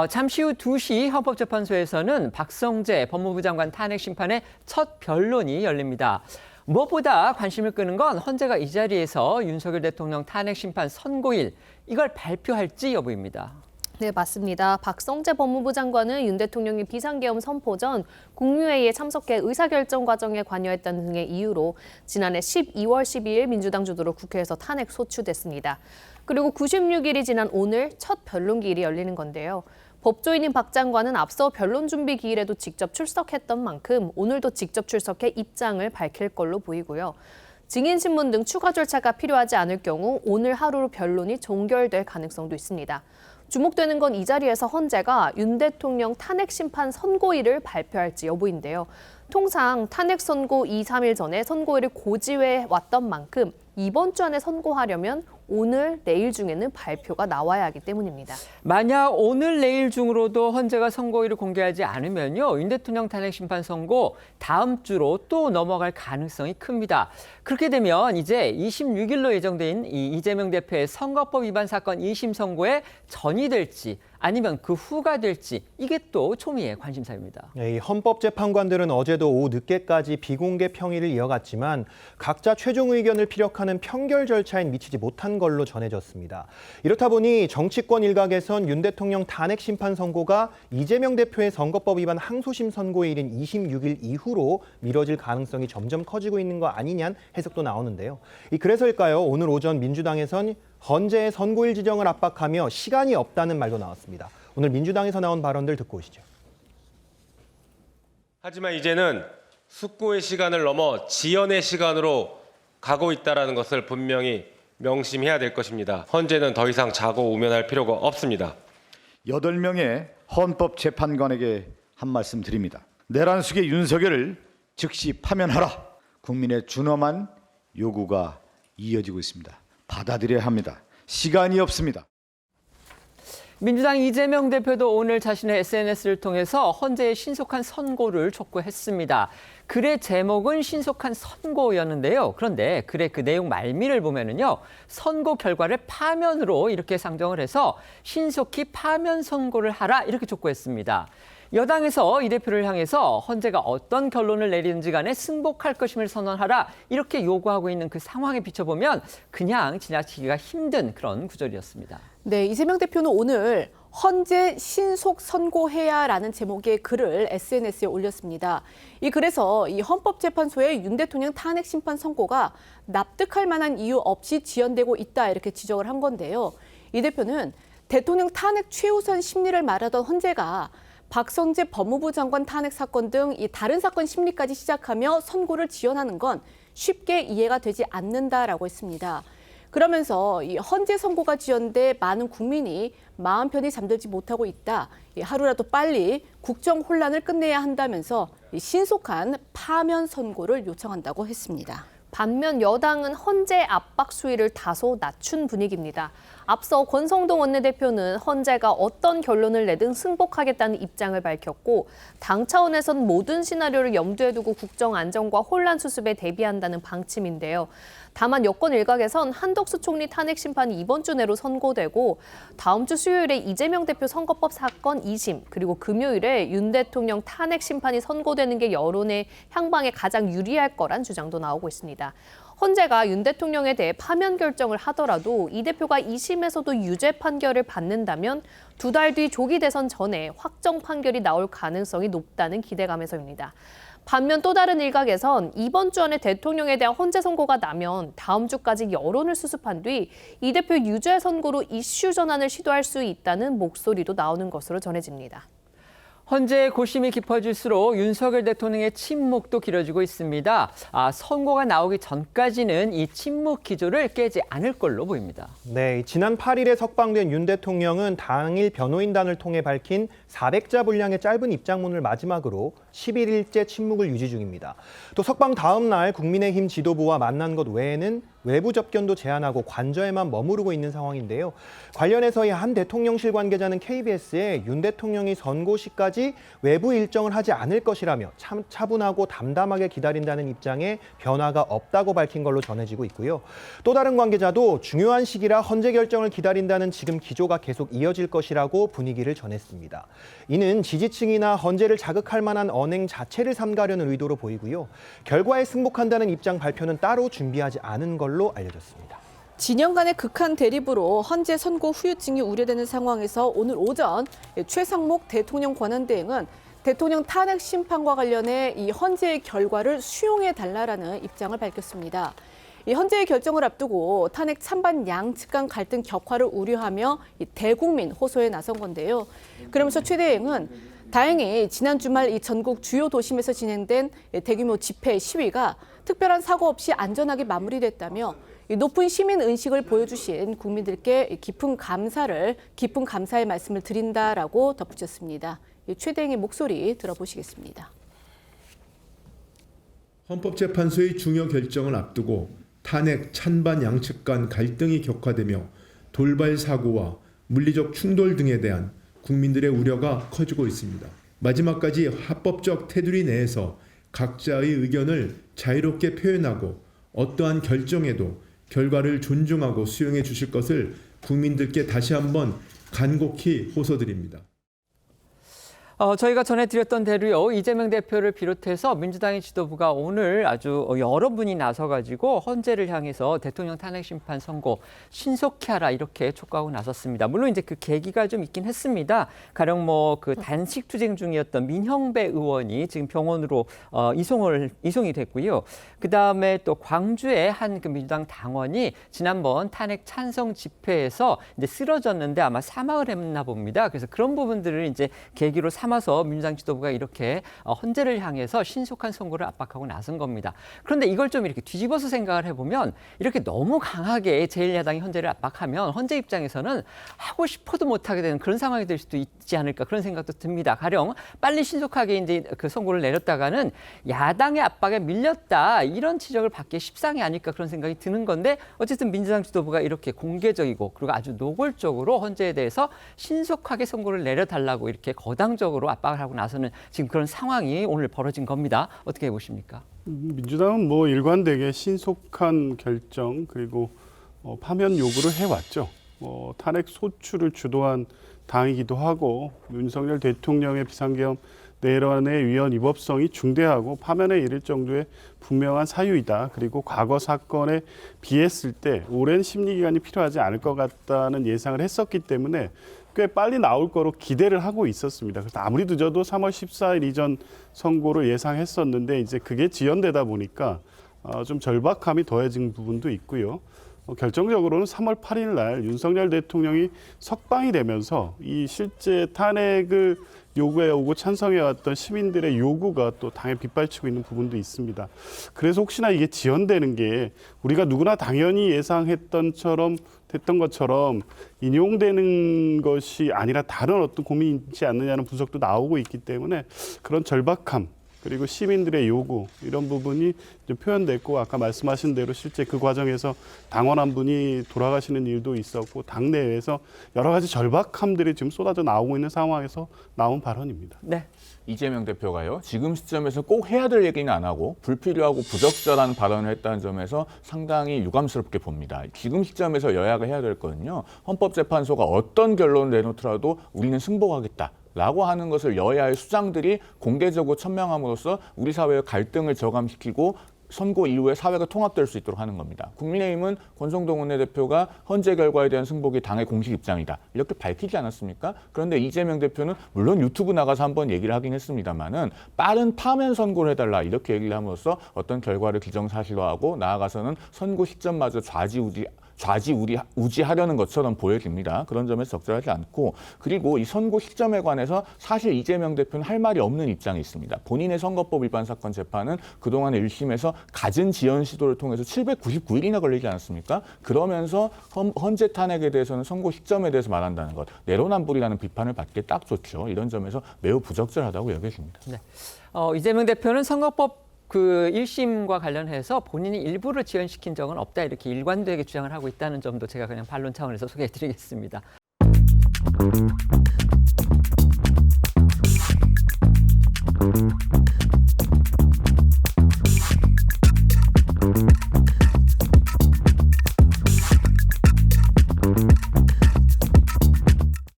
잠시 후 2시 헌법재판소에서는 박성재 법무부 장관 탄핵 심판의 첫 변론이 열립니다. 무엇보다 관심을 끄는 건 헌재가 이 자리에서 윤석열 대통령 탄핵 심판 선고일 이걸 발표할지 여부입니다. 네, 맞습니다. 박성재 법무부 장관은 윤 대통령이 비상계엄 선포 전 국무회의에 참석해 의사결정 과정에 관여했다는 등의 이유로 지난해 12월 12일 민주당 주도로 국회에서 탄핵 소추됐습니다. 그리고 96일이 지난 오늘 첫 변론기일이 열리는 건데요. 법조인인 박 장관은 앞서 변론 준비 기일에도 직접 출석했던 만큼 오늘도 직접 출석해 입장을 밝힐 걸로 보이고요. 증인신문 등 추가 절차가 필요하지 않을 경우 오늘 하루로 변론이 종결될 가능성도 있습니다. 주목되는 건 이 자리에서 헌재가 윤 대통령 탄핵 심판 선고일을 발표할지 여부인데요. 통상 탄핵 선고 2, 3일 전에 선고일을 고지해 왔던 만큼 이번 주 안에 선고하려면 오늘, 내일 중에는 발표가 나와야 하기 때문입니다. 만약 오늘, 내일 중으로도 헌재가 선고일을 공개하지 않으면요, 윤 대통령 탄핵 심판 선고 다음 주로 또 넘어갈 가능성이 큽니다. 그렇게 되면 이제 26일로 예정된 이 이재명 대표의 선거법 위반 사건 2심 선고에 전이될지 아니면 그 후가 될지 이게 또 초미의 관심사입니다. 이 헌법재판관들은 어제도 오후 늦게까지 비공개 평의를 이어갔지만 각자 최종 의견을 피력하는 평결 절차엔 미치지 못한 걸로 전해졌습니다. 이렇다 보니 정치권 일각에선 윤 대통령 탄핵 심판 선고가 이재명 대표의 선거법 위반 항소심 선고일인 26일 이후로 미뤄질 가능성이 점점 커지고 있는 거 아니냐는 해석도 나오는데요. 그래서일까요? 오늘 오전 민주당에선 헌재의 선고일 지정을 압박하며 시간이 없다는 말도 나왔습니다. 오늘 민주당에서 나온 발언들 듣고 오시죠. 하지만 이제는 숙고의 시간을 넘어 지연의 시간으로 가고 있다는 것을 분명히 명심해야 될 것입니다. 헌재는 더 이상 자고 우면할 필요가 없습니다. 8명의 헌법재판관에게 한 말씀 드립니다. 내란 속의 윤석열을 즉시 파면하라. 국민의 준엄한 요구가 이어지고 있습니다. 받아들여야 합니다. 시간이 없습니다. 민주당 이재명 대표도 오늘 자신의 SNS를 통해서 헌재의 신속한 선고를 촉구했습니다. 글의 제목은 신속한 선고였는데요. 그런데 글의 그 내용 말미를 보면은요, 선고 결과를 파면으로 이렇게 상정을 해서 신속히 파면 선고를 하라 이렇게 촉구했습니다. 여당에서 이 대표를 향해서 헌재가 어떤 결론을 내리는지 간에 승복할 것임을 선언하라 이렇게 요구하고 있는 그 상황에 비춰보면 그냥 지나치기가 힘든 그런 구절이었습니다. 네, 이재명 대표는 오늘 헌재 신속 선고해야라는 제목의 글을 SNS에 올렸습니다. 이 글에서 이 헌법재판소의 윤 대통령 탄핵 심판 선고가 납득할 만한 이유 없이 지연되고 있다 이렇게 지적을 한 건데요. 이 대표는 대통령 탄핵 최우선 심리를 말하던 헌재가 박성재 법무부 장관 탄핵 사건 등 이 다른 사건 심리까지 시작하며 선고를 지연하는 건 쉽게 이해가 되지 않는다라고 했습니다. 그러면서 이 헌재 선고가 지연돼 많은 국민이 마음 편히 잠들지 못하고 있다. 하루라도 빨리 국정 혼란을 끝내야 한다면서 신속한 파면 선고를 요청한다고 했습니다. 반면 여당은 헌재 압박 수위를 다소 낮춘 분위기입니다. 앞서 권성동 원내대표는 헌재가 어떤 결론을 내든 승복하겠다는 입장을 밝혔고 당 차원에선 모든 시나리오를 염두에 두고 국정 안정과 혼란 수습에 대비한다는 방침인데요. 다만 여권 일각에선 한덕수 총리 탄핵 심판이 이번 주 내로 선고되고 다음 주 수요일에 이재명 대표 선거법 사건 2심 그리고 금요일에 윤 대통령 탄핵 심판이 선고되는 게 여론의 향방에 가장 유리할 거란 주장도 나오고 있습니다. 헌재가 윤 대통령에 대해 파면 결정을 하더라도 이 대표가 2심에서도 유죄 판결을 받는다면 2달 뒤 조기 대선 전에 확정 판결이 나올 가능성이 높다는 기대감에서입니다. 반면 또 다른 일각에선 이번 주 안에 대통령에 대한 헌재 선고가 나면 다음 주까지 여론을 수습한 뒤 이 대표 유죄 선고로 이슈 전환을 시도할 수 있다는 목소리도 나오는 것으로 전해집니다. 헌재의 고심이 깊어질수록 윤석열 대통령의 침묵도 길어지고 있습니다. 선고가 나오기 전까지는 이 침묵 기조를 깨지 않을 걸로 보입니다. 네, 지난 8일에 석방된 윤 대통령은 당일 변호인단을 통해 밝힌 400자 분량의 짧은 입장문을 마지막으로 11일째 침묵을 유지 중입니다. 또 석방 다음 날 국민의힘 지도부와 만난 것 외에는 외부 접견도 제한하고 관저에만 머무르고 있는 상황인데요. 관련해서 이 한 대통령실 관계자는 KBS에 윤 대통령이 선고 시까지 외부 일정을 하지 않을 것이라며 차분하고 담담하게 기다린다는 입장에 변화가 없다고 밝힌 걸로 전해지고 있고요. 또 다른 관계자도 중요한 시기라 헌재 결정을 기다린다는 지금 기조가 계속 이어질 것이라고 분위기를 전했습니다. 이는 지지층이나 헌재를 자극할 만한 언행 자체를 삼가려는 의도로 보이고요. 결과에 승복한다는 입장 발표는 따로 준비하지 않은 걸로 알려졌습니다. 진영 간의 극한 대립으로 헌재 선고 후유증이 우려되는 상황에서 오늘 오전 최상목 대통령 권한대행은 대통령 탄핵 심판과 관련해 이 헌재의 결과를 수용해달라는 입장을 밝혔습니다. 이 헌재의 결정을 앞두고 탄핵 찬반 양측 간 갈등 격화를 우려하며 이 대국민 호소에 나선 건데요. 그러면서 최 대행은 다행히 지난 주말 이 전국 주요 도심에서 진행된 대규모 집회 시위가 특별한 사고 없이 안전하게 마무리됐다며 높은 시민 의식을 보여주신 국민들께 깊은 감사의 말씀을 드린다라고 덧붙였습니다. 최 대행의 목소리 들어보시겠습니다. 헌법재판소의 중요 결정을 앞두고 탄핵 찬반 양측 간 갈등이 격화되며 돌발 사고와 물리적 충돌 등에 대한 국민들의 우려가 커지고 있습니다. 마지막까지 합법적 테두리 내에서 각자의 의견을 자유롭게 표현하고 어떠한 결정에도 결과를 존중하고 수용해 주실 것을 국민들께 다시 한번 간곡히 호소드립니다. 저희가 전해드렸던 대로요. 이재명 대표를 비롯해서 민주당의 지도부가 오늘 아주 여러 분이 나서가지고 헌재를 향해서 대통령 탄핵 심판 선고 신속히 하라 이렇게 촉구하고 나섰습니다. 물론 이제 그 계기가 좀 있긴 했습니다. 가령 그 단식 투쟁 중이었던 민형배 의원이 지금 병원으로 이송이 됐고요. 그 다음에 또 광주의 한 그 민주당 당원이 지난번 탄핵 찬성 집회에서 이제 쓰러졌는데 아마 사망을 했나 봅니다. 그래서 그런 부분들을 이제 계기로 삼아서 민주당 지도부가 이렇게 헌재를 향해서 신속한 선고를 압박하고 나선 겁니다. 그런데 이걸 좀 이렇게 뒤집어서 생각을 해보면 이렇게 너무 강하게 제1야당이 헌재를 압박하면 헌재 입장에서는 하고 싶어도 못하게 되는 그런 상황이 될 수도 있지 않을까 그런 생각도 듭니다. 가령 빨리 신속하게 이제 그 선고를 내렸다가는 야당의 압박에 밀렸다 이런 지적을 받기 십상이 아닐까 그런 생각이 드는 건데 어쨌든 민주당 지도부가 이렇게 공개적이고 그리고 아주 노골적으로 헌재에 대해서 신속하게 선고를 내려달라고 이렇게 거당적으로 압박을 하고 나서는 지금 그런 상황이 오늘 벌어진 겁니다. 어떻게 보십니까? 민주당은 일관되게 신속한 결정 그리고 파면 요구를 해왔죠. 탄핵 소추를 주도한 당이기도 하고 윤석열 대통령의 비상계엄 내란의 위헌 위법성이 중대하고 파면에 이를 정도의 분명한 사유이다. 그리고 과거 사건에 비했을 때 오랜 심리기간이 필요하지 않을 것 같다는 예상을 했었기 때문에 꽤 빨리 나올 거로 기대를 하고 있었습니다. 그래서 아무리 늦어도 3월 14일 이전 선고를 예상했었는데 이제 그게 지연되다 보니까 좀 절박함이 더해진 부분도 있고요. 결정적으로는 3월 8일 날 윤석열 대통령이 석방이 되면서 이 실제 탄핵을 요구해오고 찬성해왔던 시민들의 요구가 또 당에 빗발치고 있는 부분도 있습니다. 그래서 혹시나 이게 지연되는 게 우리가 누구나 당연히 예상했던 것처럼 인용되는 것이 아니라 다른 어떤 고민이 있지 않느냐는 분석도 나오고 있기 때문에 그런 절박함 그리고 시민들의 요구 이런 부분이 좀 표현됐고 아까 말씀하신 대로 실제 그 과정에서 당원 한 분이 돌아가시는 일도 있었고 당내에서 여러 가지 절박함들이 지금 쏟아져 나오고 있는 상황에서 나온 발언입니다. 네. 이재명 대표가요. 지금 시점에서 꼭 해야 될 얘기는 안 하고 불필요하고 부적절한 발언을 했다는 점에서 상당히 유감스럽게 봅니다. 지금 시점에서 여야가 해야 될 거는요. 헌법재판소가 어떤 결론을 내놓더라도 우리는 승복하겠다. 라고 하는 것을 여야의 수장들이 공개적으로 천명함으로써 우리 사회의 갈등을 저감시키고 선고 이후에 사회가 통합될 수 있도록 하는 겁니다. 국민의힘은 권성동 원내대표가 헌재 결과에 대한 승복이 당의 공식 입장이다. 이렇게 밝히지 않았습니까? 그런데 이재명 대표는 물론 유튜브 나가서 한번 얘기를 하긴 했습니다만은 빠른 파면 선고를 해달라 이렇게 얘기를 함으로써 어떤 결과를 기정사실화하고 나아가서는 선고 시점마저 좌지우지하려는 것처럼 보여집니다. 그런 점에서 적절하지 않고 그리고 이 선고 시점에 관해서 사실 이재명 대표는 할 말이 없는 입장이 있습니다. 본인의 선거법 위반 사건 재판은 그동안 1심에서 갖은 지연 시도를 통해서 799일이나 걸리지 않았습니까? 그러면서 헌재 탄핵에 대해서는 선고 시점에 대해서 말한다는 것 내로남불이라는 비판을 받기에 딱 좋죠. 이런 점에서 매우 부적절하다고 여겨집니다. 네. 이재명 대표는 선거법 그 1심과 관련해서 본인이 일부를 지연시킨 적은 없다 이렇게 일관되게 주장을 하고 있다는 점도 제가 그냥 반론 차원에서 소개해드리겠습니다.